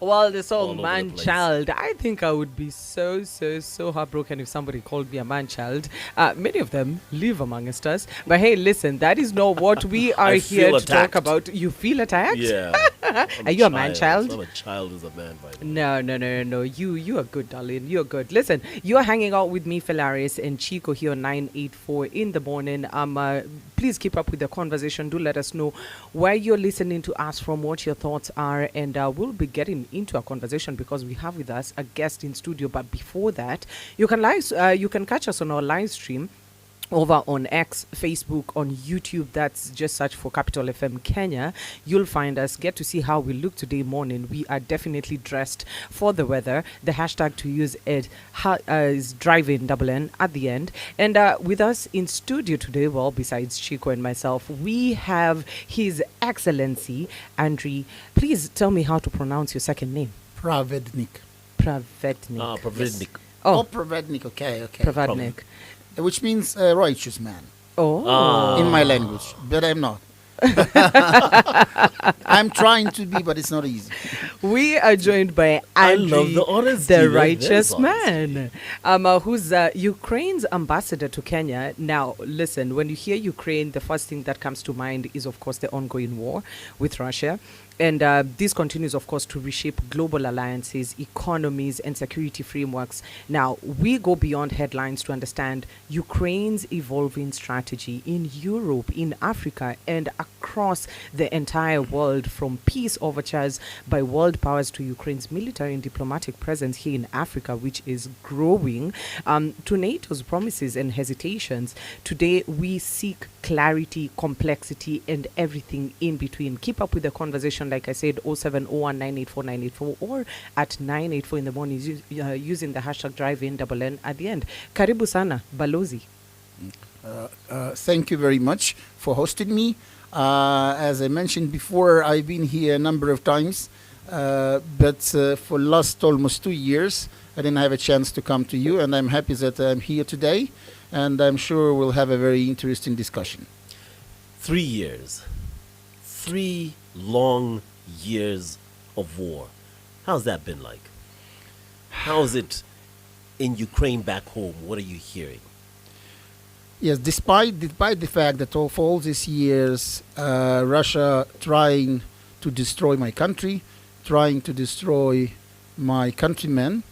Well, the all song over the Man place. Child, I think I would be so heartbroken if somebody called me a man child. Many of them live amongst us. But hey, listen, that is not what we are I here feel to talk attacked. about. You feel attacked? Yeah. I'm Are you a man child? I'm a child as a man, by the way. No. You are good, darling. You're good. Listen, you're hanging out with me, Phalaris, and Chico here on 984 in the morning. Please keep up with the conversation. Do let us know where you're listening to us from, what your thoughts are, and we'll be getting into a conversation because we have with us a guest in studio. But before that, you can catch us on our live stream over on X, Facebook, on YouTube. That's just search for Capital FM Kenya. You'll find us. Get to see how we look today morning. We are definitely dressed for the weather. The hashtag to use is driving double N at the end. And with us in studio today, well, besides Chico and myself, we have His Excellency Andrii. Please tell me how to pronounce your second name. Pravednyk. Pravednyk. Pravednyk. Oh, Pravednyk. Okay. Pravednyk. Which means righteous man Oh. in my language, but I'm not. I'm trying to be, but it's not easy. We are joined by I Andrii, love the honesty. the That righteous is man, who's Ukraine's ambassador to Kenya. Now, listen, when you hear Ukraine, the first thing that comes to mind is, of course, the ongoing war with Russia. And this continues, of course, to reshape global alliances, economies, and security frameworks. Now, we go beyond headlines to understand Ukraine's evolving strategy in Europe, in Africa, and across the entire world, from peace overtures by world powers to Ukraine's military and diplomatic presence here in Africa, which is growing, to NATO's promises and hesitations. Today, we seek clarity, complexity, and everything in between. Keep up with the conversation, like I said, 0701 984 984 or at 984 in the morning using the hashtag driving double N at the end. Karibu sana, Balozi. Thank you very much for hosting me. As I mentioned before, I've been here a number of times, but for last almost 2 years, I didn't have a chance to come to you, and I'm happy that I'm here today, and I'm sure we'll have a very interesting discussion. 3 years. 3 long years of war. How's that been like? How's it in Ukraine back home? What are you hearing? Yes, despite the fact that for all these years, Russia trying to destroy my country, trying to destroy my countrymen,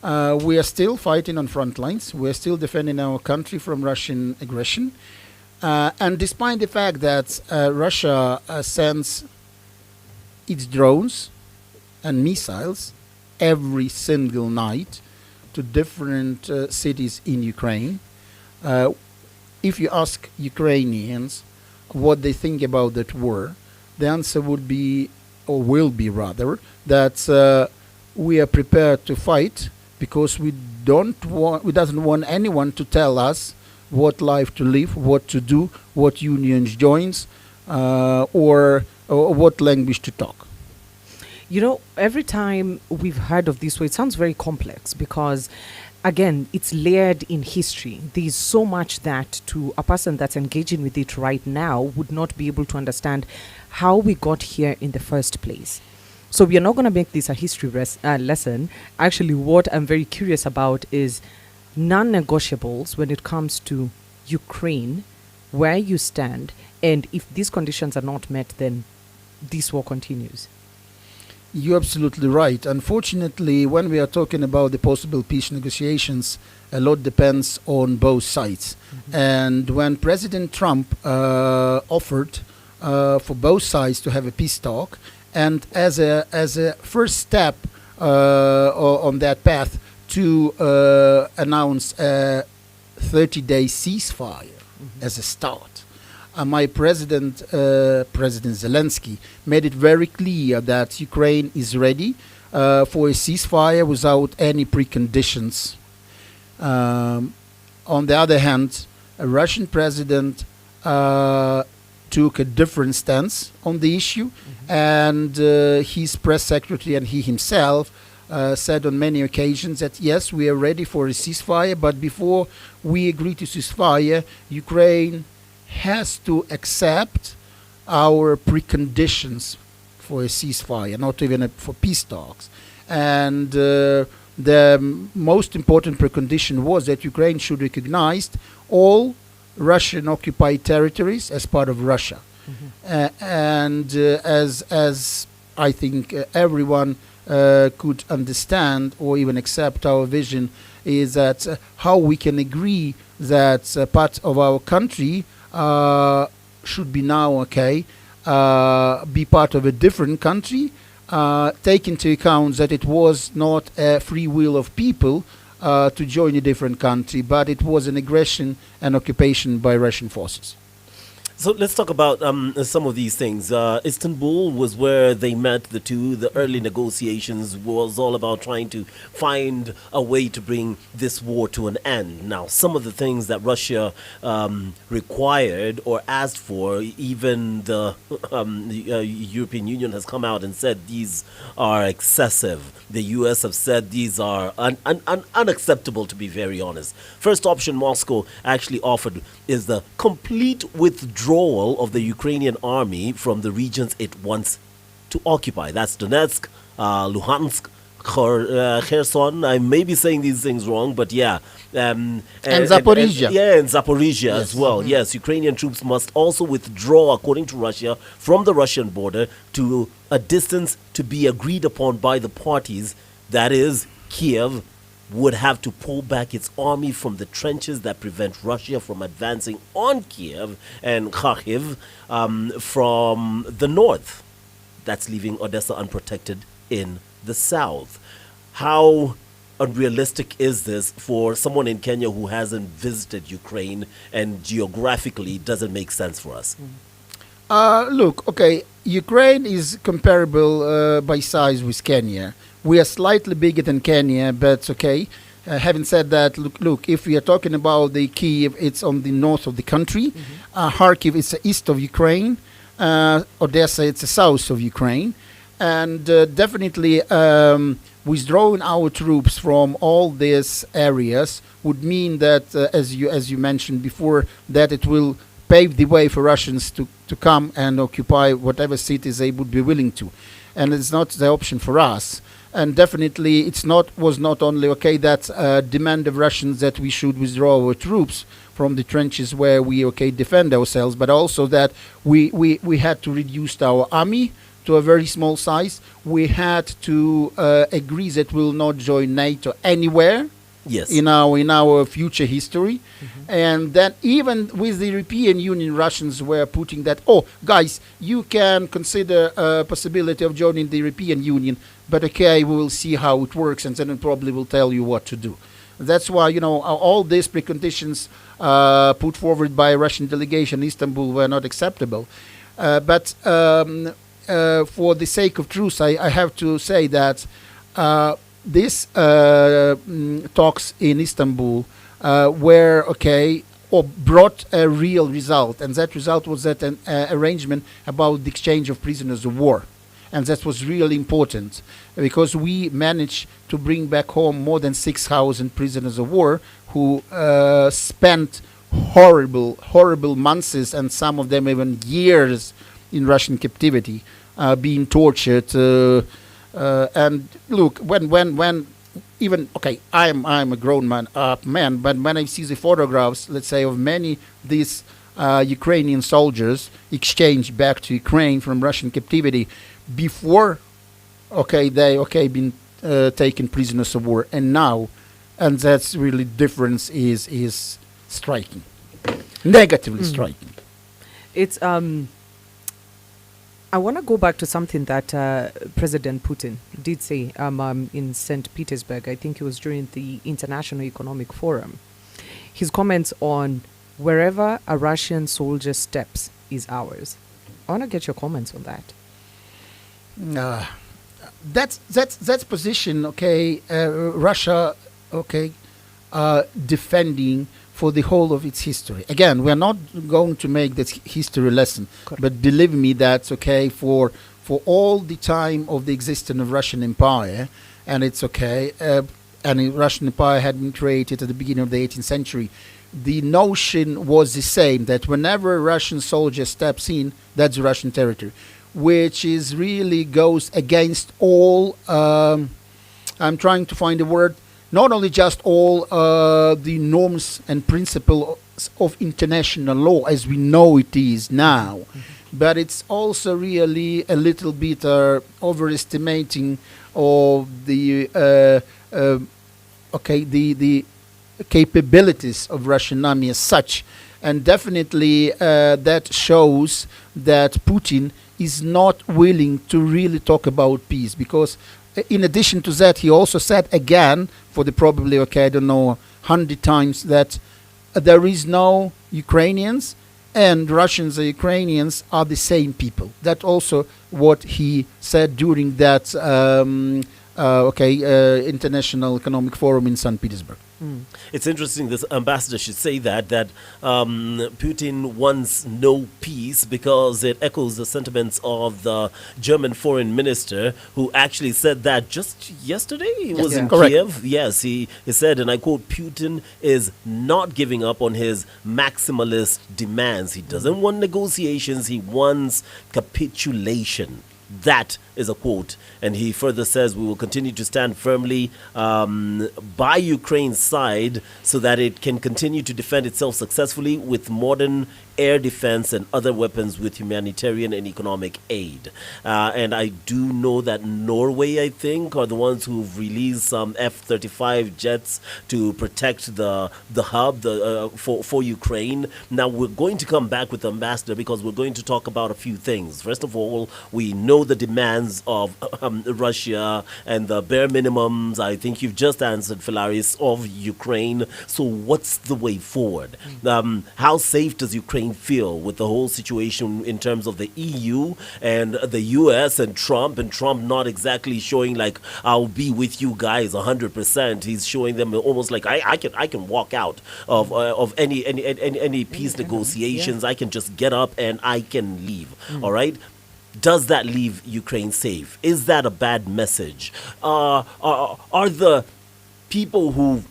we are still fighting on front lines. We are still defending our country from Russian aggression. And despite the fact that Russia sends its drones and missiles every single night to different cities in Ukraine, if you ask Ukrainians what they think about that war, the answer would be, or will be rather, that we are prepared to fight because we doesn't want anyone to tell us what life to live, what to do, what unions joins, or what language to talk. You know, every time we've heard of this war, it sounds very complex because, again, it's layered in history. There's so much that to a person that's engaging with it right now would not be able to understand how we got here in the first place. So we are not going to make this a history lesson. Actually, what I'm very curious about is non-negotiables when it comes to Ukraine, where you stand, and if these conditions are not met, then this war continues. You're absolutely right. Unfortunately, when we are talking about the possible peace negotiations, a lot depends on both sides. Mm-hmm. And when President Trump offered for both sides to have a peace talk, and as a first step on that path to announce a 30-day ceasefire as a start, my President Zelensky made it very clear that Ukraine is ready for a ceasefire without any preconditions. On the other hand, a Russian president took a different stance on the issue, and his press secretary and he himself said on many occasions that yes, we are ready for a ceasefire, but before we agree to ceasefire, Ukraine has to accept our preconditions for a ceasefire, not even for peace talks. And the most important precondition was that Ukraine should recognize all Russian occupied territories as part of Russia. And as I think everyone could understand or even accept our vision, is that how we can agree that part of our country should be now be part of a different country, take into account that it was not a free will of people to join a different country, but it was an aggression and occupation by Russian forces. So let's talk about some of these things. Istanbul was where they met, the two. The early negotiations was all about trying to find a way to bring this war to an end. Now, some of the things that Russia required or asked for, even the European Union has come out and said these are excessive. The U.S. have said these are unacceptable, to be very honest. First option Moscow actually offered is the complete withdrawal of the Ukrainian army from the regions it wants to occupy. That's Donetsk, Luhansk, Kherson. I may be saying these things wrong, but yeah. And Zaporizhia. And Zaporizhia as well. Yes, Ukrainian troops must also withdraw, according to Russia, from the Russian border to a distance to be agreed upon by the parties. That is, Kiev would have to pull back its army from the trenches that prevent Russia from advancing on Kiev and Kharkiv from the north. That's leaving Odessa unprotected in the south. How unrealistic is this for someone in Kenya who hasn't visited Ukraine and geographically doesn't make sense for us? Look, Ukraine is comparable by size with Kenya. We are slightly bigger than Kenya, but having said that, look, if we are talking about the Kiev, it's on the north of the country. Kharkiv is the east of Ukraine. Odessa, it's the south of Ukraine. And definitely withdrawing our troops from all these areas would mean that, as you mentioned before, that it will pave the way for Russians to come and occupy whatever cities they would be willing to. And it's not the option for us. And definitely was not only that demand of Russians that we should withdraw our troops from the trenches where we defend ourselves, but also that we had to reduce our army to a very small size. We had to agree that we will not join NATO anywhere. Yes. In our future history. And then even with the European Union, Russians were putting that, guys, you can consider a possibility of joining the European Union, but we will see how it works, and then it probably will tell you what to do. That's why, all these preconditions put forward by a Russian delegation in Istanbul were not acceptable. But for the sake of truth, I have to say that these talks in Istanbul brought a real result, and that result was that an arrangement about the exchange of prisoners of war. And that was really important because we managed to bring back home more than 6,000 prisoners of war who spent horrible months, and some of them even years, in Russian captivity, being tortured. And look, when even I'm a grown man, but when I see the photographs, let's say, of many these Ukrainian soldiers exchanged back to Ukraine from Russian captivity before, they been taken prisoners of war, and now, and that's really difference is striking, negatively striking. It's I want to go back to something that President Putin did say in St. Petersburg. I think it was during the International Economic Forum. His comments on wherever a Russian soldier steps is ours. I want to get your comments on that. That's position. Russia, defending for the whole of its history. Again, we're not going to make this history lesson, correct, but believe me, that's for all the time of the existence of Russian Empire, and it's and the Russian Empire had been created at the beginning of the 18th century. The notion was the same, that whenever a Russian soldier steps in, that's Russian territory. which is really goes against all. I'm trying to find a word. Not only just all the norms and principles of international law as we know it is now, but it's also really a little bit overestimating of the the capabilities of Russian army as such, and definitely that shows that Putin is not willing to really talk about peace, because in addition to that, he also said again, for the probably, I don't know, 100 times, that there is no Ukrainians and Russians and Ukrainians are the same people. That also what he said during that International Economic Forum in St. Petersburg. It's interesting this ambassador should say that Putin wants no peace, because it echoes the sentiments of the German foreign minister, who actually said that just yesterday. He was in correct. Kiev. Yes, he said, and I quote, Putin is not giving up on his maximalist demands. He doesn't want negotiations. He wants capitulation. That is a quote. And he further says, we will continue to stand firmly by Ukraine's side so that it can continue to defend itself successfully with modern air defense and other weapons, with humanitarian and economic aid. And I do know that Norway, I think, are the ones who've released some F-35 jets to protect the hub for Ukraine. Now, we're going to come back with the ambassador, because we're going to talk about a few things. First of all, we know the demands of Russia and the bare minimums. I think you've just answered, Philaris, of Ukraine. So what's the way forward? How safe does Ukraine feel with the whole situation in terms of the EU and the US and Trump not exactly showing like, I'll be with you guys 100%. He's showing them almost like I can walk out of any peace negotiations. I can just get up and I can leave. All right. Does that leave Ukraine safe? Is that a bad message? Are the people who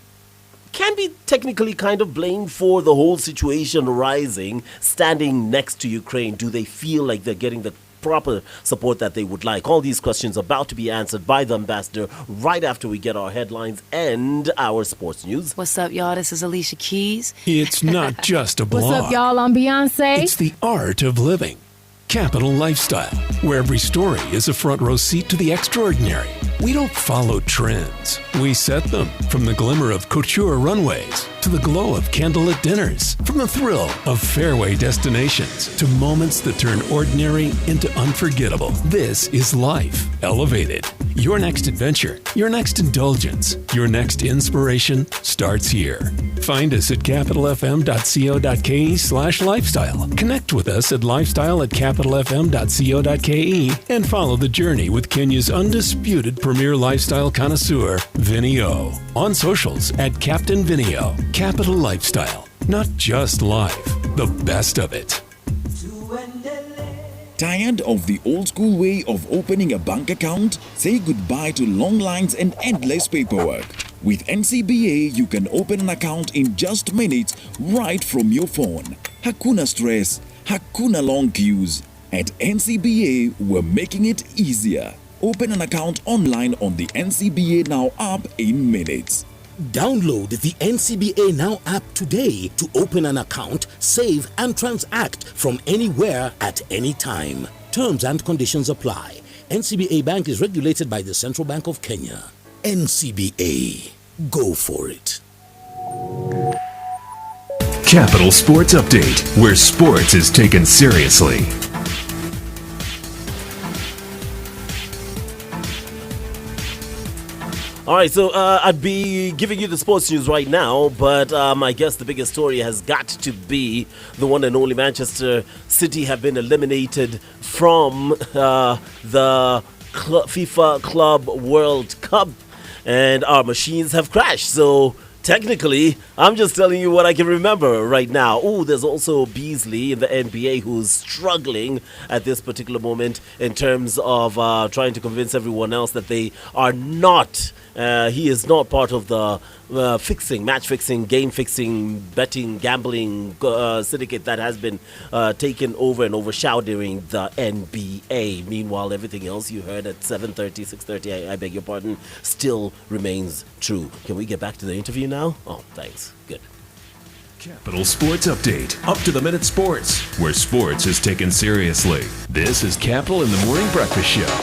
can be technically kind of blamed for the whole situation arising standing next to Ukraine? Do they feel like they're getting the proper support that they would like? All these questions about to be answered by the ambassador right after we get our headlines and our sports news. What's up, y'all? This is Alicia Keys. It's not just a blog. What's up, y'all? I'm Beyonce. It's the art of living. Capital Lifestyle, where every story is a front row seat to the extraordinary. We don't follow trends. We set them. From the glimmer of couture runways to the glow of candlelit dinners, from the thrill of fairway destinations to moments that turn ordinary into unforgettable. This is life elevated. Your next adventure, your next indulgence, your next inspiration starts here. Find us at capitalfm.co.ke/lifestyle. Connect with us at lifestyle@capitalfm.co.ke and follow the journey with Kenya's undisputed premier lifestyle connoisseur, Vinny O. On socials at Captain Vinny O. Capital Lifestyle. Not just life, the best of it. Tired of the old school way of opening a bank account? Say goodbye to long lines and endless paperwork. With NCBA, you can open an account in just minutes right from your phone. Hakuna stress, hakuna long queues. At NCBA, we're making it easier. Open an account online on the NCBA Now app in minutes. Download the NCBA Now app today to open an account, save and transact from anywhere at any time. Terms and conditions apply. NCBA Bank is regulated by the Central Bank of Kenya. NCBA. Go for it. Capital Sports Update, where sports is taken seriously. All right, so I'd be giving you the sports news right now, but I guess the biggest story has got to be the one and only Manchester City have been eliminated from the FIFA Club World Cup, and our machines have crashed. So Technically, I'm just telling you what I can remember right now. Oh, there's also Beasley in the NBA who's struggling at this particular moment in terms of trying to convince everyone else that they are not. He is not part of the match fixing, game fixing, betting, gambling syndicate that has been taken over and overshadowing the NBA. Meanwhile, everything else you heard at 7:30, 6:30, I beg your pardon, still remains true. Can we get back to the interview now? Oh, thanks. Good. Capital Sports Update. Up to the minute sports, where sports is taken seriously. This is Capital in the Morning Breakfast Show.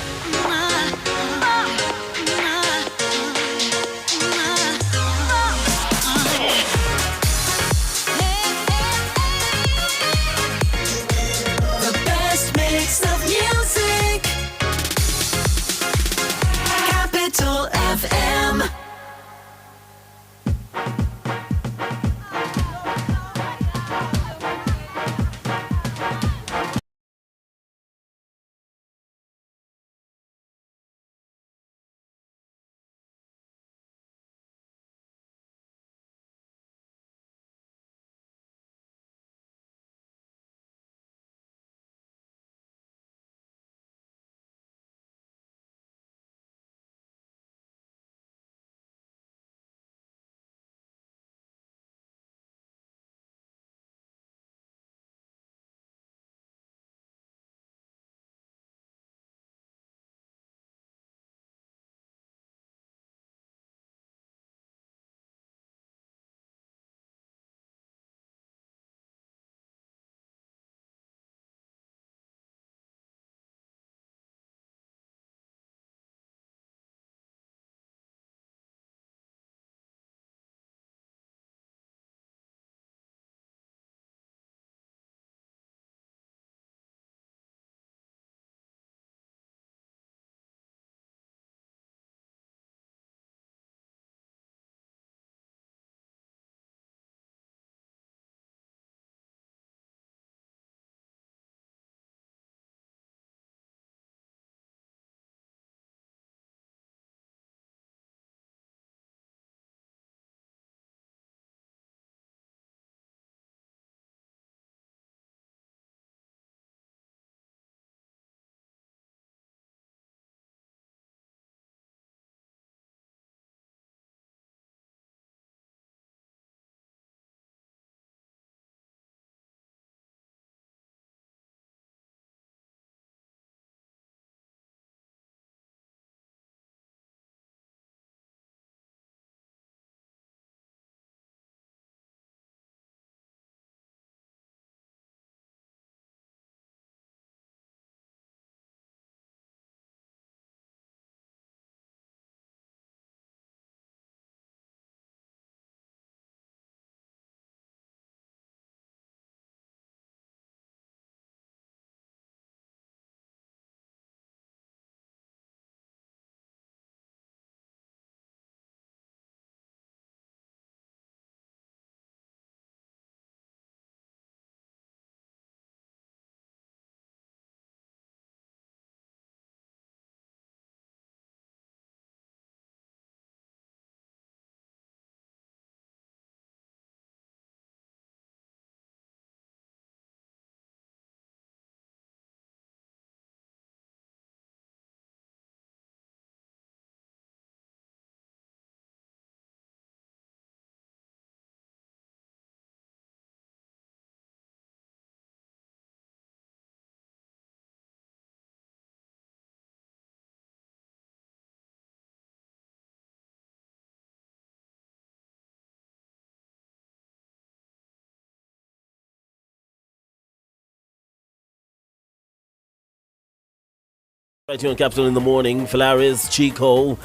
Right here on Capital in the Morning, Phalaris, Chico.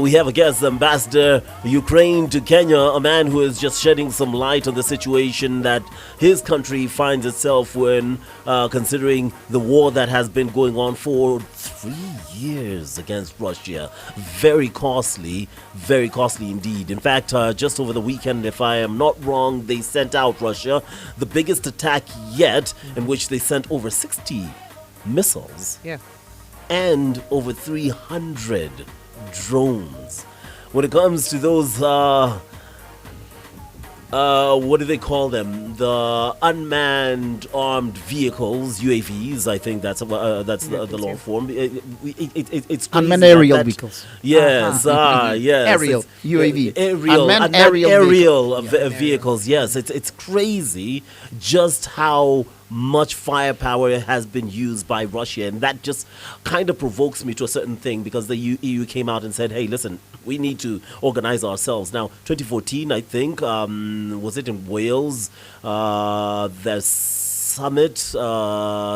We have a guest, Ambassador Ukraine to Kenya, a man who is just shedding some light on the situation that his country finds itself in, considering the war that has been going on for 3 years against Russia. Very costly indeed. In fact, just over the weekend, if I am not wrong, they sent out Russia the biggest attack yet, in which they sent over 60 missiles. Yeah. And over 300 drones. When it comes to those what do they call them? The unmanned armed vehicles, UAVs. I think that's the law form. It's crazy Unmanned aerial that- vehicles. Yes, yes. Aerial, It's- UAV. Aerial, Unmanned aerial, aerial vehicles. Yes, it's crazy just how much firepower has been used by Russia, and that just kind of provokes me to a certain thing, because the EU came out and said, "Hey, listen, we need to organize ourselves." Now, 2014, I think, was it in Wales? The summit,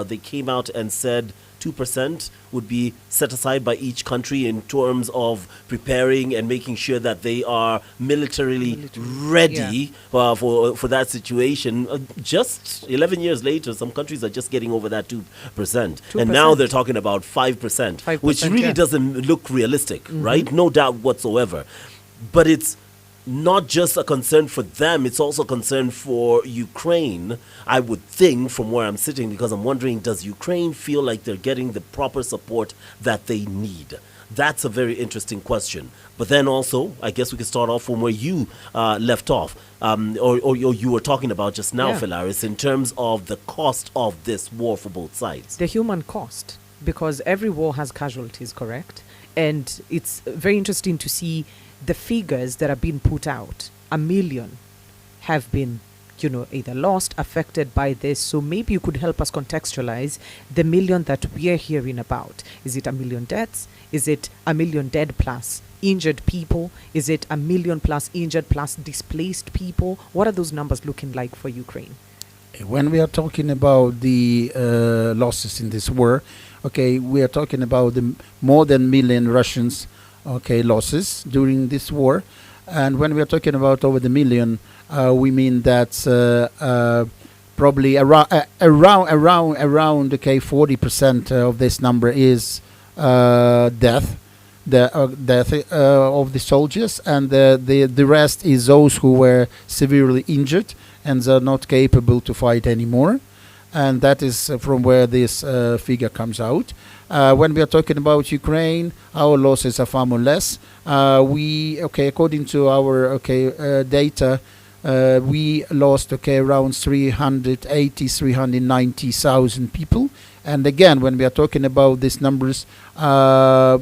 they came out and said 2% would be set aside by each country in terms of preparing and making sure that they are militarily ready for that situation. Just 11 years later, some countries are just getting over that 2%. And now they're talking about 5%, which really doesn't look realistic, right? No doubt whatsoever. But it's not just a concern for them, it's also a concern for Ukraine, I would think, from where I'm sitting, because I'm wondering, does Ukraine feel like they're getting the proper support that they need? That's a very interesting question. But then also, I guess we could start off from where you left off, or you were talking about just now, Philaris, in terms of the cost of this war for both sides. The human cost, because every war has casualties, correct? And it's very interesting to see the figures that are being put out. 1 million have been, either lost, affected by this. So maybe you could help us contextualize the million that we are hearing about. Is it 1 million deaths? Is it 1 million dead plus injured people? Is it 1 million plus injured plus displaced people? What are those numbers looking like for Ukraine? When we are talking about the losses in this war, we are talking about the more than million Russians, losses during this war. And when we are talking about over the million, we mean that probably around 40% of this number is death of the soldiers, and the rest is those who were severely injured and are not capable to fight anymore. And that is from where this figure comes out. When we are talking about Ukraine, our losses are far more less. According to our data, we lost around 390,000 people. And again, when we are talking about these numbers, out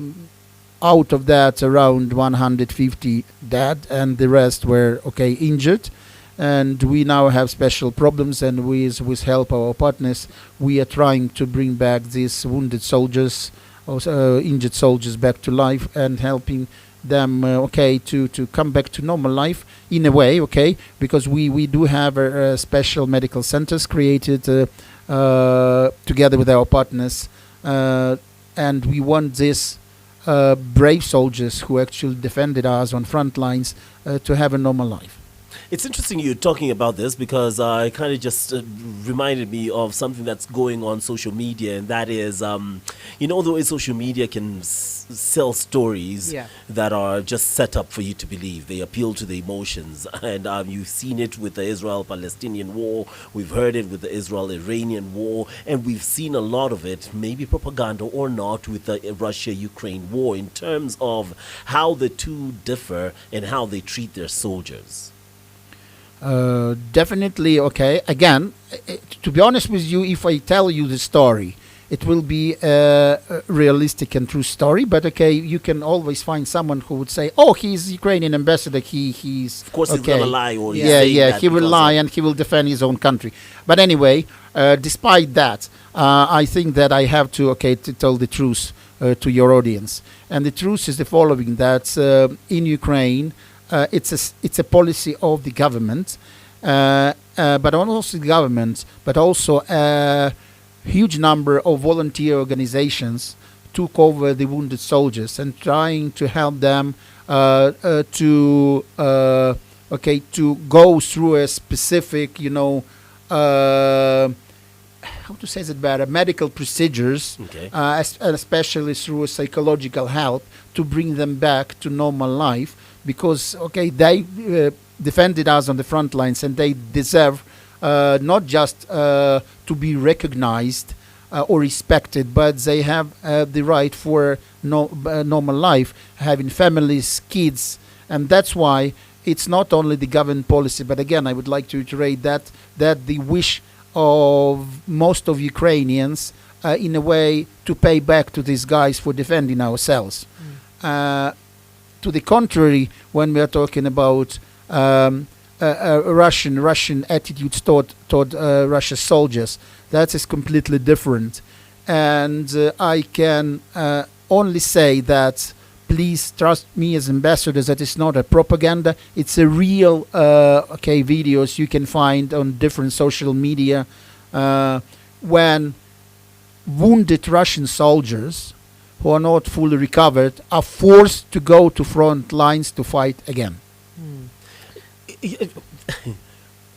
of that, around 150 dead, and the rest were injured. And we now have special problems, and with help of our partners, we are trying to bring back these wounded soldiers, injured soldiers, back to life, and helping them to come back to normal life in a way, because we do have special medical centers created together with our partners, and we want these brave soldiers who actually defended us on front lines to have a normal life. It's interesting you're talking about this, because it kind of just reminded me of something that's going on social media, and that is, the way social media can sell stories that are just set up for you to believe. They appeal to the emotions, and you've seen it with the Israel-Palestinian war, we've heard it with the Israel-Iranian war, and we've seen a lot of it, maybe propaganda or not, with the Russia-Ukraine war, in terms of how the two differ and how they treat their soldiers. Definitely, Again, to be honest with you, if I tell you the story, it will be a realistic and true story. But you can always find someone who would say, "Oh, he's Ukrainian ambassador. He's of course he's gonna lie, or he will lie and he will defend his own country." But anyway, despite that, I think that I have to tell the truth to your audience, and the truth is the following: that in Ukraine, it's a policy of the government, but not also the government, but also a huge number of volunteer organizations took over the wounded soldiers and trying to help them to go through a specific, how to say it better, medical procedures, especially through psychological help, to bring them back to normal life. Because they defended us on the front lines, and they deserve not just to be recognized or respected, but they have the right for normal life, having families, kids, and that's why it's not only the government policy, but again, I would like to reiterate that the wish of most of Ukrainians, in a way, to pay back to these guys for defending ourselves. To the contrary, when we are talking about Russian attitudes toward Russia's soldiers, that is completely different. And I can only say that please trust me as ambassador that it's not a propaganda. It's a real videos you can find on different social media when wounded Russian soldiers who are not fully recovered are forced to go to front lines to fight again.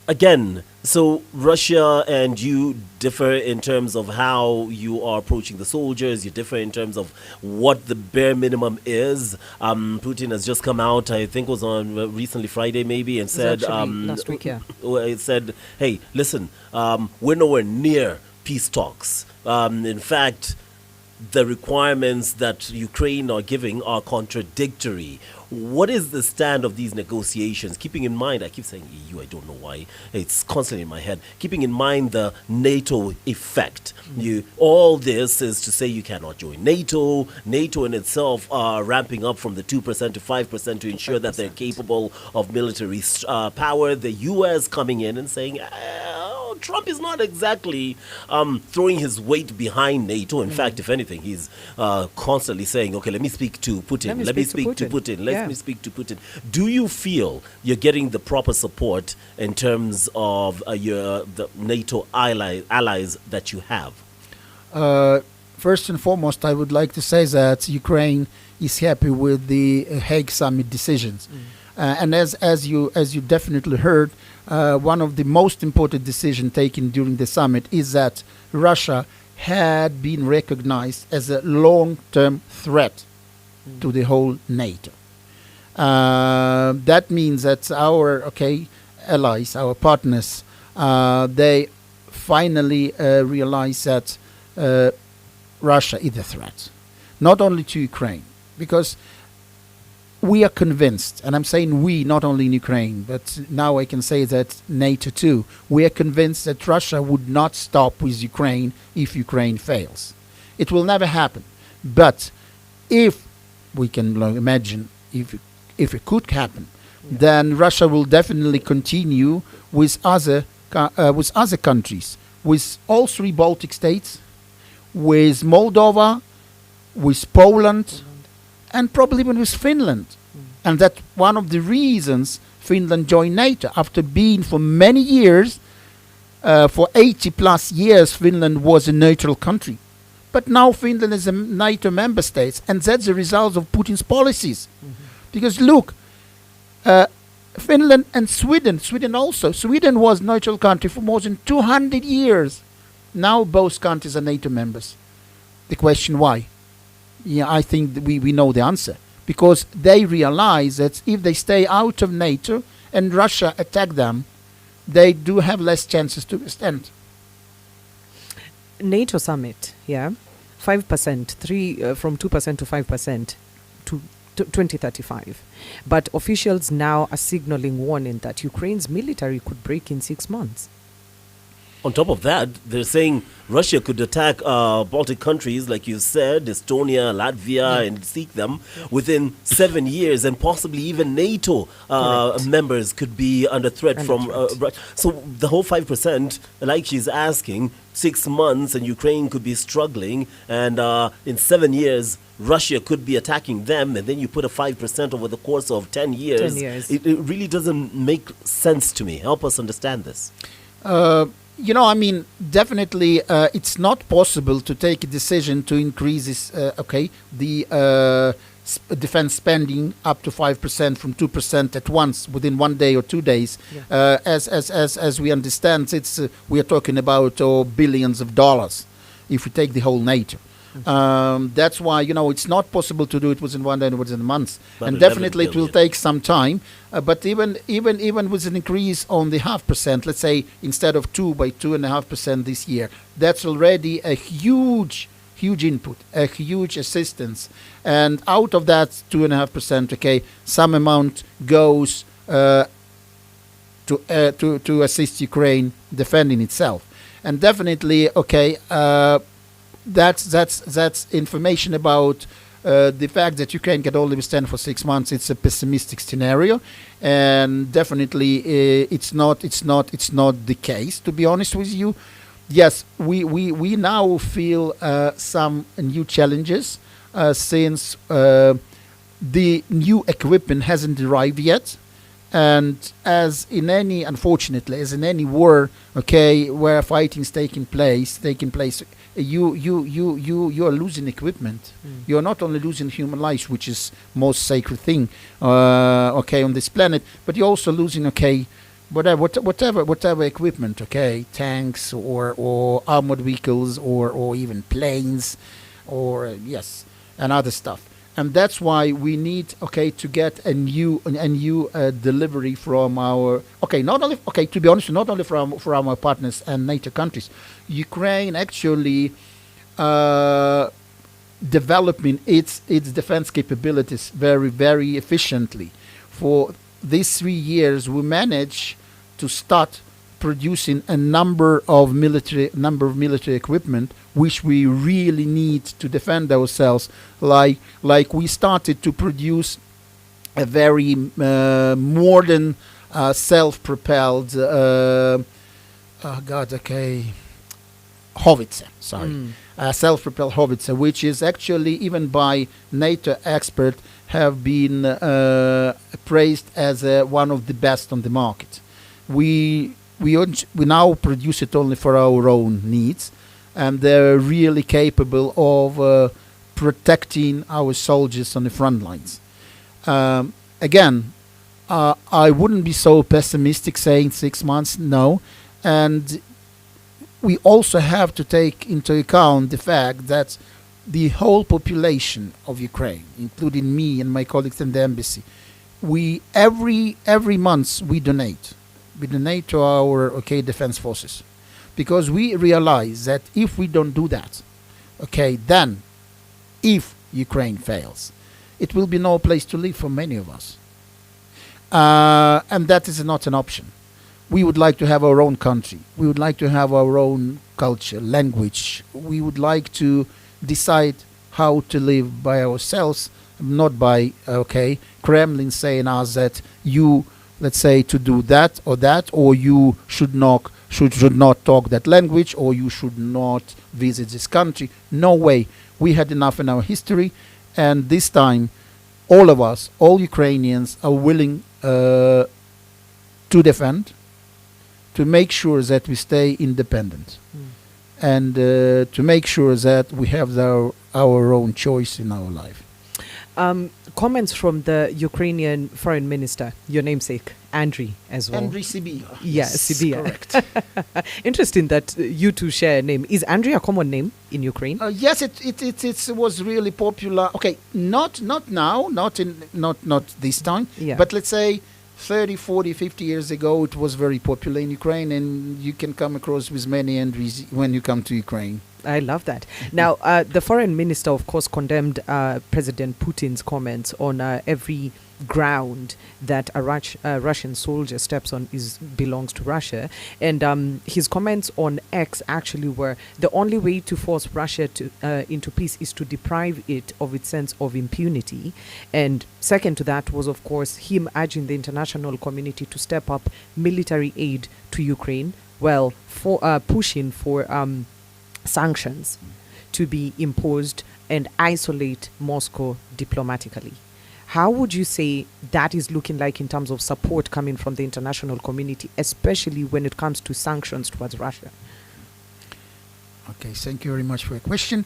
Again, so Russia and you differ in terms of how you are approaching the soldiers. You differ in terms of what the bare minimum is. Putin has just come out, I think it was on recently Friday maybe, and said last week, yeah. It said, hey, listen, we're nowhere near peace talks. In fact, the requirements that Ukraine are giving are contradictory. What is the stand of these negotiations? Keeping in mind, I keep saying EU, I don't know why, it's constantly in my head. Keeping in mind the NATO effect. All this is to say you cannot join NATO. NATO in itself are ramping up from the 2% to 5% to ensure that they're capable of military power. The US coming in and saying, Trump is not exactly throwing his weight behind NATO. In fact, if anything, he's constantly saying, okay, let me speak to Putin. Let me speak to Putin. Let me speak to Putin. Do you feel you're getting the proper support in terms of the NATO allies that you have? First and foremost, I would like to say that Ukraine is happy with the Hague Summit decisions. And as you definitely heard, one of the most important decisions taken during the summit is that Russia had been recognized as a long-term threat to the whole NATO. That means that our allies, our partners, they finally realize that Russia is a threat, not only to Ukraine, because we are convinced, and I'm saying we, not only in Ukraine, but now I can say that NATO too, we are convinced that Russia would not stop with Ukraine if Ukraine fails. It will never happen. But if we can imagine, if it could happen, then Russia will definitely continue with other countries, with all three Baltic states, with Moldova, with Poland, and probably even with Finland. And that's one of the reasons Finland joined NATO. After being for many years, for 80 plus years, Finland was a neutral country. But now Finland is a NATO member state, and that's the result of Putin's policies. Because look, Finland and Sweden was a neutral country for more than 200 years. Now both countries are NATO members. The question why? Yeah, I think that we know the answer. Because they realize that if they stay out of NATO and Russia attack them, they do have less chances to withstand. NATO summit, 5%, from 2% to 5% to 2035. But officials now are signaling warning that Ukraine's military could break in 6 months. On top of that, they're saying Russia could attack Baltic countries, like you said, Estonia, Latvia, and seek them within 7 years, and possibly even NATO members could be under threat from Russia. So the whole 5%, like she's asking, 6 months, and Ukraine could be struggling, and in 7 years, Russia could be attacking them, and then you put a 5% over the course of 10 years. 10 years. It really doesn't make sense to me. Help us understand this. Definitely it's not possible to take a decision to increase this, the defense spending up to 5% from 2% at once within 1 day or 2 days. As we understand, we are talking about billions of dollars if we take the whole NATO. That's why, it's not possible to do it within 1 day or within a month. And definitely it will take some time. But even with an increase on the 0.5%, let's say instead of 2 by 2.5% this year, that's already a huge input, a huge assistance. And out of that 2.5%, some amount goes uh, to assist Ukraine defending itself. And definitely, that's information about the fact that Ukraine can only stand for 6 months. It's a pessimistic scenario, and definitely it's not the case. To be honest with you, yes, we now feel some new challenges since the new equipment hasn't arrived yet. And unfortunately, as in any war, where fighting is taking place, you are losing equipment. You are not only losing human lives, which is most sacred thing, on this planet, but you're also losing, whatever equipment, tanks or armored vehicles or even planes, and other stuff. And that's why we need, to get a new delivery from our, to be honest, not only from our partners and NATO countries. Ukraine actually developing its defense capabilities very, very efficiently. For these 3 years, we managed to start producing a number of military equipment which we really need to defend ourselves. Like we started to produce a very modern self-propelled hovitzer. Self-propelled hovitzer, which is actually, even by NATO expert, have been praised as one of the best on the market. We now produce it only for our own needs, and they're really capable of protecting our soldiers on the front lines. Again, I wouldn't be so pessimistic saying 6 months, no. And we also have to take into account the fact that the whole population of Ukraine, including me and my colleagues in the embassy, every month we donate. We donate to our defense forces, because we realize that if we don't do that, then if Ukraine fails, it will be no place to live for many of us, and that is not an option. We would like to have our own country. We would like to have our own culture, language. We would like to decide how to live by ourselves, not by Kremlin saying us that you, let's say, to do that, or you should not talk that language, or you should not visit this country. No way. We had enough in our history, and this time all of us, all Ukrainians, are willing to defend, to make sure that we stay independent, and to make sure that we have our own choice in our life. Comments from the Ukrainian foreign minister, your namesake, Andrii, as well. Andrii Sybiha. Yes, Sybiha. Correct. Interesting that you two share a name. Is Andrii a common name in Ukraine? Yes, it was really popular. Not now, not this time. Yeah. But let's say 30, 40, 50 years ago, it was very popular in Ukraine, and you can come across with many Andriis when you come to Ukraine. I love that. Now, the foreign minister, of course, condemned President Putin's comments on every ground that a Russian soldier steps on belongs to Russia. And his comments on X actually were the only way to force Russia into peace is to deprive it of its sense of impunity. And second to that was, of course, him urging the international community to step up military aid to Ukraine, while pushing for sanctions to be imposed and isolate Moscow diplomatically. How would you say that is looking like in terms of support coming from the international community, especially when it comes to sanctions towards Russia? Okay, thank you very much for your question.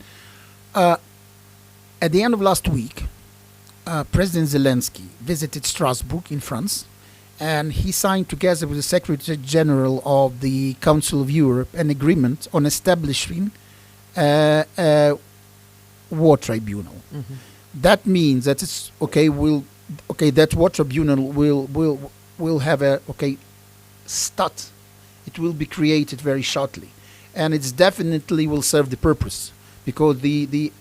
At the end of last week, President Zelensky visited Strasbourg in France, and he signed together with the Secretary General of the Council of Europe an agreement on establishing a war tribunal. Mm-hmm. That means that it's that war tribunal will have a start. It will be created very shortly, and it's definitely will serve the purpose, because the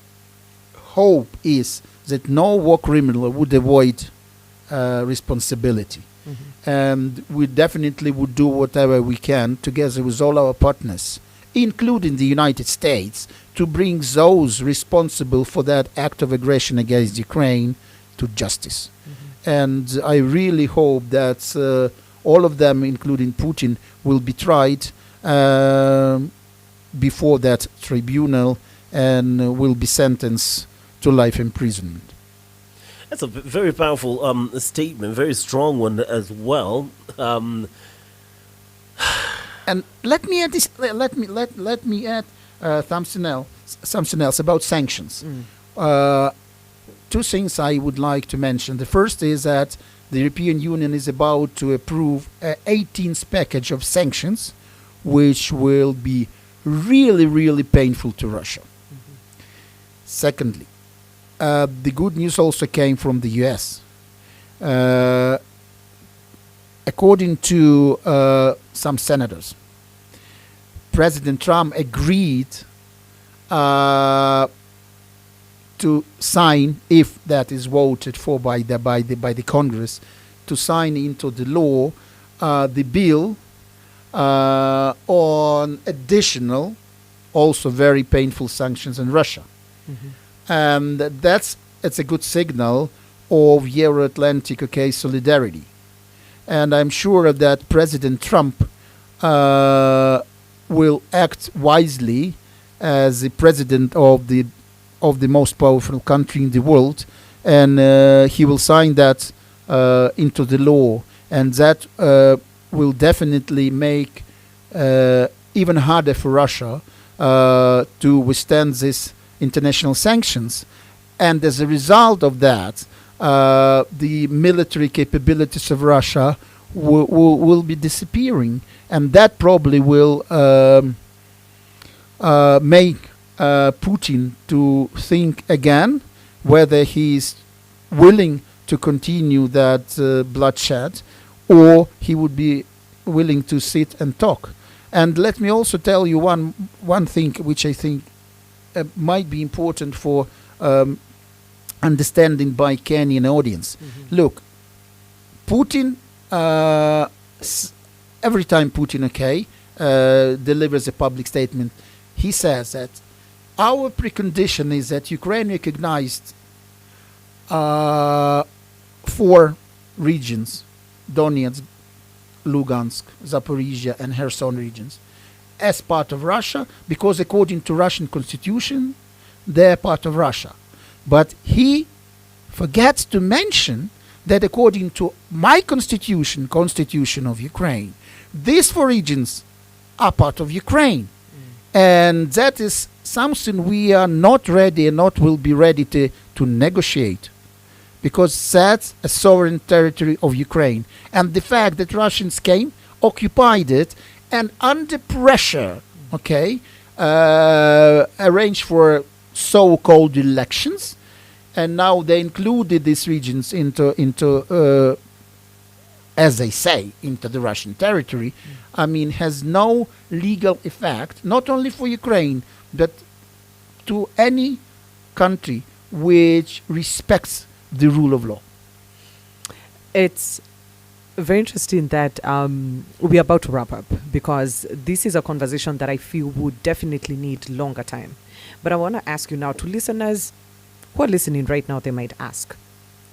hope is that no war criminal would avoid responsibility. And we definitely would do whatever we can together with all our partners, including the United States, to bring those responsible for that act of aggression against Ukraine to justice. And I really hope that all of them, including Putin, will be tried before that tribunal and will be sentenced to life imprisonment. That's a very powerful statement, very strong one as well. And let me add this. Let me add something else about sanctions. Two things I would like to mention. The first is that the European Union is about to approve an 18th package of sanctions, which will be really, really painful to Russia. Secondly, the good news also came from the US. According to some senators, President Trump agreed to sign, if that is voted for by the Congress, to sign into the law the bill on additional, also very painful sanctions on Russia. And it's a good signal of Euro-Atlantic solidarity. And I'm sure that President Trump will act wisely as the president of the most powerful country in the world, and he will sign that into the law, and that will definitely make even harder for Russia to withstand these international sanctions. And as a result of that, the military capabilities of Russia will be disappearing, and that probably will make Putin to think again whether he's willing to continue that bloodshed, or he would be willing to sit and talk. And let me also tell you one thing which I think might be important for understanding by Kenyan audience. Look, Putin, every time Putin delivers a public statement, he says that our precondition is that Ukraine recognized 4 regions, Donetsk, Lugansk, Zaporizhia, and Kherson regions, as part of Russia, because according to Russian constitution, they're part of Russia. But he forgets to mention that according to my constitution of Ukraine, these 4 regions are part of Ukraine. And that is something we are not ready and not will be ready to negotiate, because that's a sovereign territory of Ukraine. And the fact that Russians came, occupied it, and under pressure, arranged for so-called elections, and now they included these regions into as they say, into the Russian territory, I mean, has no legal effect, not only for Ukraine, but to any country which respects the rule of law. It's very interesting that we're about to wrap up, because this is a conversation that I feel would definitely need longer time. But I want to ask you now, to listeners who are listening right now, they might ask,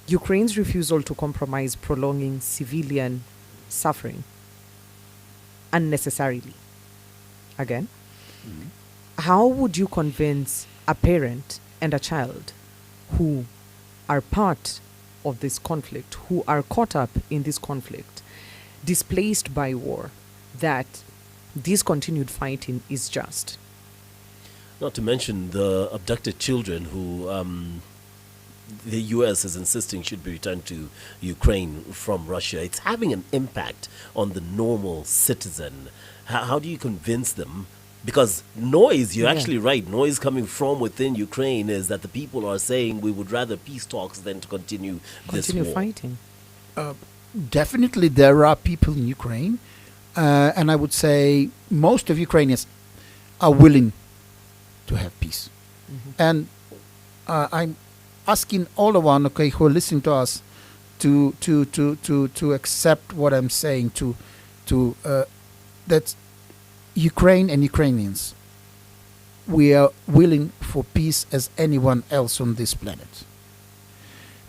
Ukraine's refusal to compromise prolonging civilian suffering unnecessarily. Again, how would you convince a parent and a child who are part of this conflict, who are caught up in this conflict, displaced by war, that this continued fighting is just? Not to mention the abducted children who the U.S. is insisting should be returned to Ukraine from Russia. It's having an impact on the normal citizen. How do you convince them? Because noise, you're actually right, noise coming from within Ukraine is that the people are saying we would rather peace talks than to continue this war. Fighting. Definitely there are people in Ukraine, and I would say most of Ukrainians are willing to have peace. And I'm asking all of one, who are listening to us, to accept what I'm saying, that Ukraine and Ukrainians, we are willing for peace as anyone else on this planet,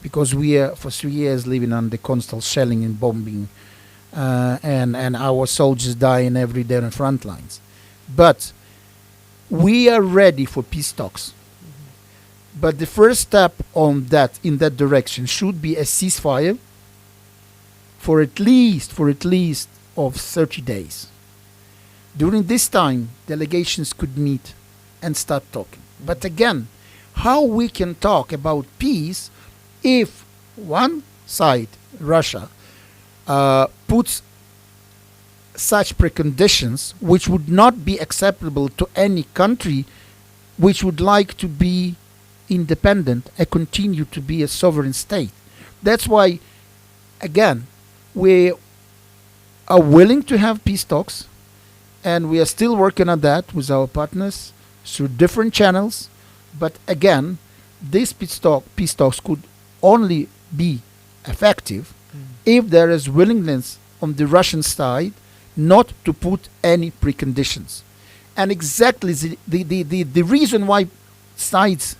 because we are for 3 years living under constant shelling and bombing, and our soldiers dying every day on the front lines. But we are ready for peace talks. But the first step in that direction should be a ceasefire for at least of 30 days. During this time, delegations could meet and start talking. But again, how we can talk about peace if one side, Russia, puts such preconditions which would not be acceptable to any country which would like to be independent and continue to be a sovereign state. That's why, again, we are willing to have peace talks, and we are still working on that with our partners through different channels. But again, these peace talks could only be effective if there is willingness on the Russian side not to put any preconditions. And exactly the reason why sides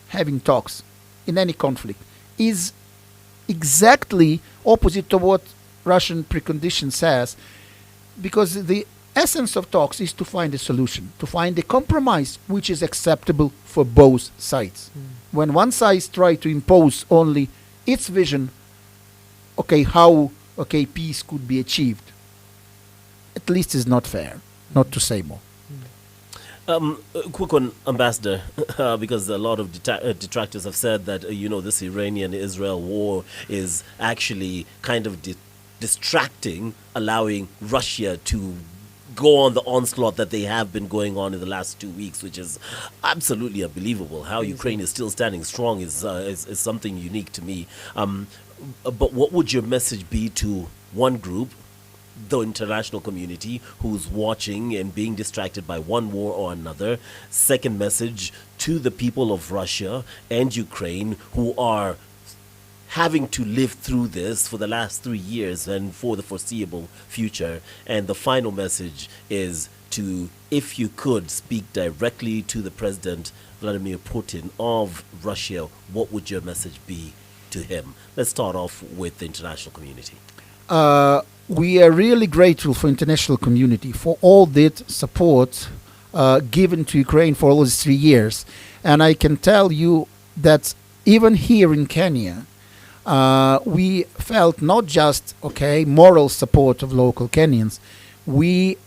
having talks in any conflict is exactly opposite to what Russian precondition says, because the essence of talks is to find a solution, to find a compromise which is acceptable for both sides. When one side tries to impose only its vision, how peace could be achieved, at least is not fair, not to say more. Quick one, Ambassador, because a lot of detractors have said that, this Iranian-Israel war is actually kind of distracting, allowing Russia to go on the onslaught that they have been going on in the last 2 weeks, which is absolutely unbelievable. How Ukraine is still standing strong is something unique to me. But what would your message be to one group, the international community, who's watching and being distracted by one war or another? Second message to the people of Russia and Ukraine who are having to live through this for the last 3 years and for the foreseeable future. And the final message is to, if you could speak directly to the President Vladimir Putin of Russia, what would your message be to him? Let's start off with the international community. We are really grateful for international community for all that support given to Ukraine for all these 3 years. And I can tell you that even here in Kenya, we felt not just moral support of local Kenyans. We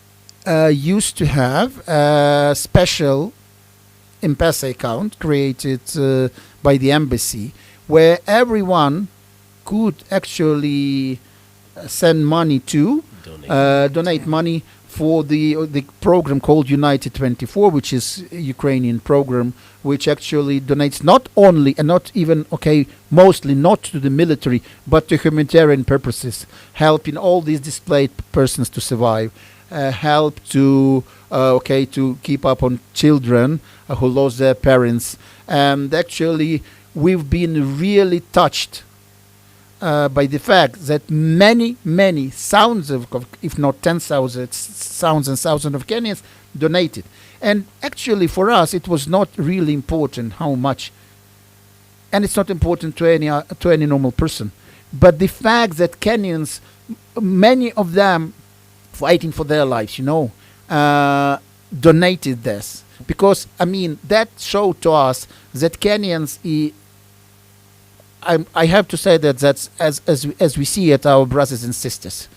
used to have a special M-Pesa account created by the embassy, where everyone could actually send money to, donate money for the program called United 24, which is a Ukrainian program, which actually donates not only and not even, mostly not to the military, but to humanitarian purposes, helping all these displaced persons to survive, help to keep up on children who lost their parents. And actually, we've been really touched by the fact that many thousands of, if not 10,000, thousands and thousands of Kenyans donated. And actually for us, it was not really important how much, and it's not important to any normal person. But the fact that Kenyans, many of them fighting for their lives, donated this. Because, that showed to us that Kenyans, I have to say that's as we see it, our brothers and sisters.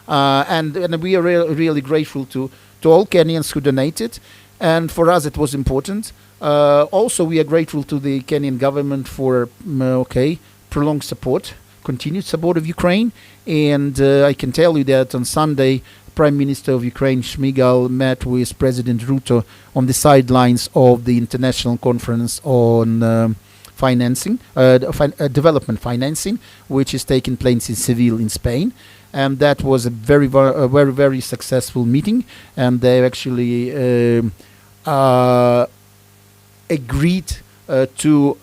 And we are really grateful to all Kenyans who donated. And for us, it was important. Also, we are grateful to the Kenyan government for prolonged support, continued support of Ukraine. And I can tell you that on Sunday, Prime Minister of Ukraine, Shmyhal, met with President Ruto on the sidelines of the international conference on financing, development financing, which is taking place in Seville in Spain. And that was a very successful meeting. And they actually agreed to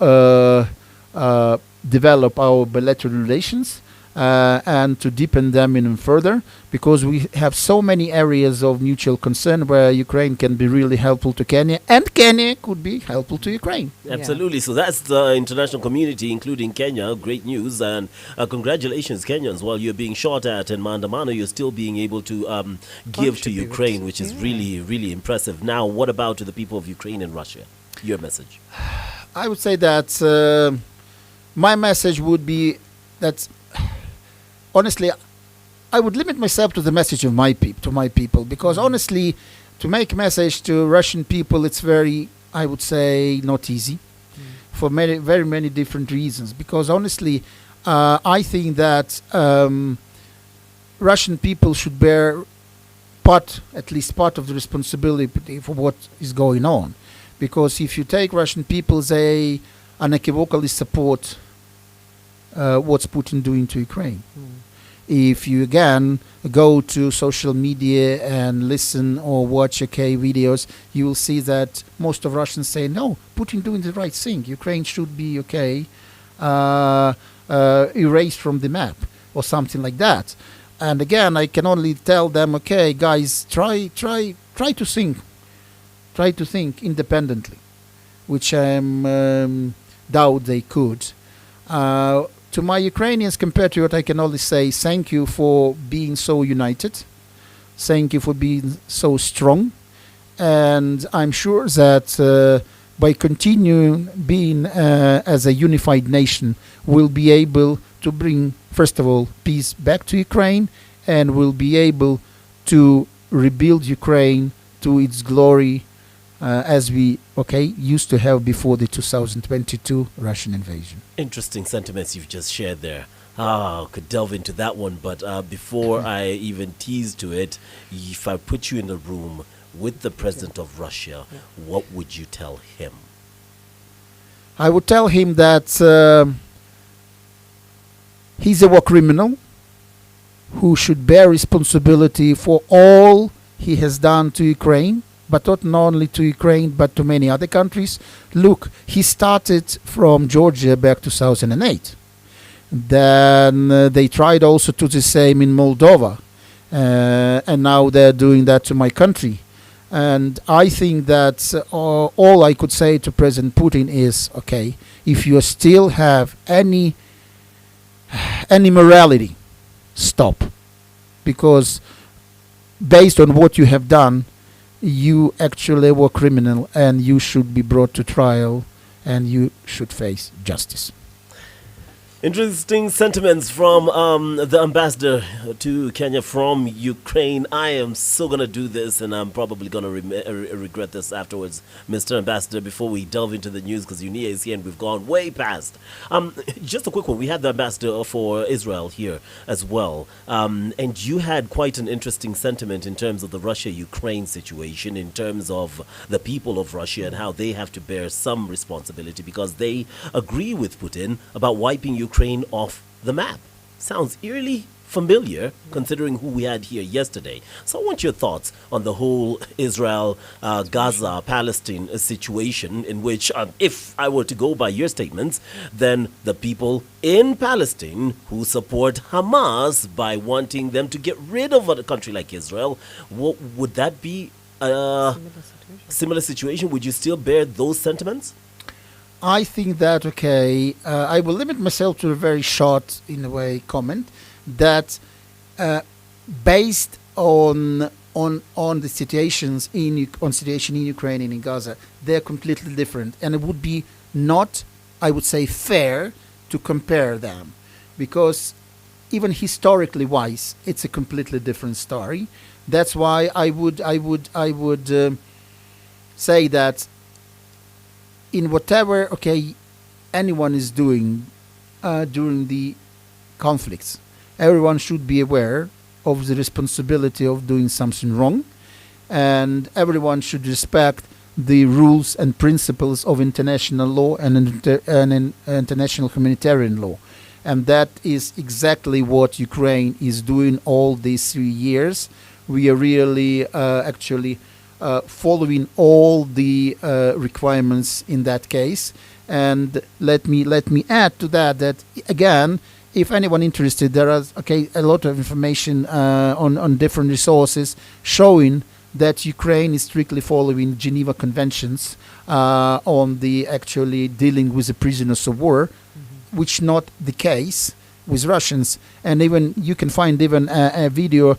develop our bilateral relations and to deepen them even further, because we have so many areas of mutual concern where Ukraine can be really helpful to Kenya, and Kenya could be helpful to Ukraine. Absolutely. So that's the international community, including Kenya. Great news. And congratulations, Kenyans. While you're being shot at in Mandamano, you're still being able to give to Ukraine, which is really, really impressive. Now, what about to the people of Ukraine and Russia? Your message. I would say that my message would be that, honestly, I would limit myself to the message of my people, because honestly, to make a message to Russian people, it's very, I would say, not easy for very many different reasons. Because honestly, I think that Russian people should bear at least part of the responsibility for what is going on. Because if you take Russian people, they unequivocally support what's Putin doing to Ukraine. If you again go to social media and listen or watch videos, you will see that most of Russians say, no, Putin doing the right thing. Ukraine should be erased from the map or something like that. And again, I can only tell them, okay, guys, try to think. Try to think independently, which I doubt they could. To my Ukrainians compatriots, I can only say thank you for being so united. Thank you for being so strong. And I'm sure that by continuing being as a unified nation, we'll be able to bring, first of all, peace back to Ukraine, and we'll be able to rebuild Ukraine to its glory as we used to have before the 2022 Russian invasion. Interesting sentiments you've just shared there. Could delve into that one, but before I even tease to it, if I put you in a room with the president of Russia, what would you tell him? I would tell him that he's a war criminal who should bear responsibility for all he has done to Ukraine, but not only to Ukraine, but to many other countries. Look, he started from Georgia back 2008. Then they tried also to do the same in Moldova. And now they're doing that to my country. And I think that all I could say to President Putin is, okay, if you still have any morality, stop. Because based on what you have done, you actually were criminal, and you should be brought to trial, and you should face justice. Interesting sentiments from the ambassador to Kenya from Ukraine. I am so going to do this, and I'm probably going to regret this afterwards, Mr. Ambassador, before we delve into the news, because UNIA is here and we've gone way past. Just a quick one. We had the ambassador for Israel here as well, and you had quite an interesting sentiment in terms of the Russia-Ukraine situation, in terms of the people of Russia and how they have to bear some responsibility because they agree with Putin about wiping Ukraine off the map. Sounds eerily familiar considering who we had here yesterday. So I want your thoughts on the whole Israel, Gaza, Palestine situation, in which if I were to go by your statements, then the people in Palestine who support Hamas by wanting them to get rid of a country like Israel, what would that be a similar situation? Would you still bear those sentiments? I think that, I will limit myself to a very short, in a way, comment that based on the situations situation in Ukraine and in Gaza, they're completely different, and it would be not, I would say, fair to compare them, because even historically wise, it's a completely different story. That's why I would say that in whatever anyone is doing during the conflicts, everyone should be aware of the responsibility of doing something wrong, and everyone should respect the rules and principles of international law and international humanitarian law. And that is exactly what Ukraine is doing all these 3 years. We are really following all the requirements in that case, And let me add to that again, if anyone interested, there is a lot of information on different resources showing that Ukraine is strictly following Geneva Conventions on the actually dealing with the prisoners of war, which not the case with Russians. And even you can find even a video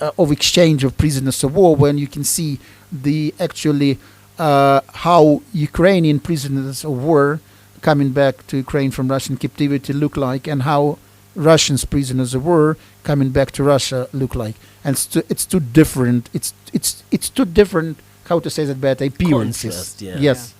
of exchange of prisoners of war, when you can see the actually how Ukrainian prisoners of war coming back to Ukraine from Russian captivity look like, and how Russians prisoners of war coming back to Russia look like. And it's two different. It's two different. How to say that better? Appearances. Contrast, yeah. Yes.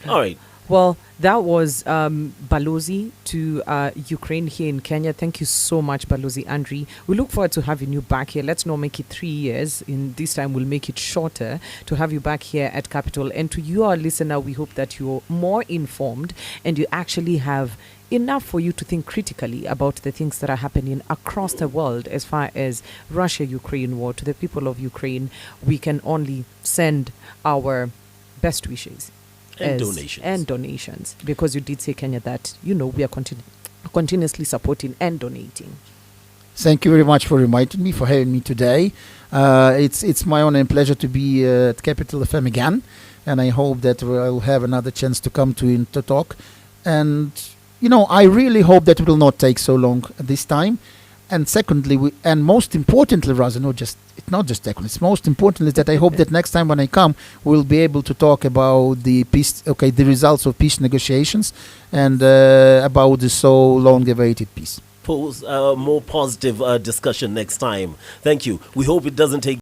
All right. Well, that was Balozi to Ukraine here in Kenya. Thank you so much, Balozi Andrii. We look forward to having you back here. Let's not make it 3 years. In this time, we'll make it shorter to have you back here at Capital. And to you, our listener, we hope that you're more informed and you actually have enough for you to think critically about the things that are happening across the world as far as Russia-Ukraine war. To the people of Ukraine, we can only send our best wishes. And donations. Because you did say, Kenya, that, we are continuously supporting and donating. Thank you very much for reminding me, for having me today. It's my honor and pleasure to be at Capital FM again. And I hope that we'll have another chance to come to talk. And, I really hope that it will not take so long this time. And secondly, and most importantly, rather, it's not just technical. It's most importantly that I hope that next time when I come, we'll be able to talk about the peace, the results of peace negotiations, and about the so long-awaited peace. More positive discussion next time. Thank you. We hope it doesn't take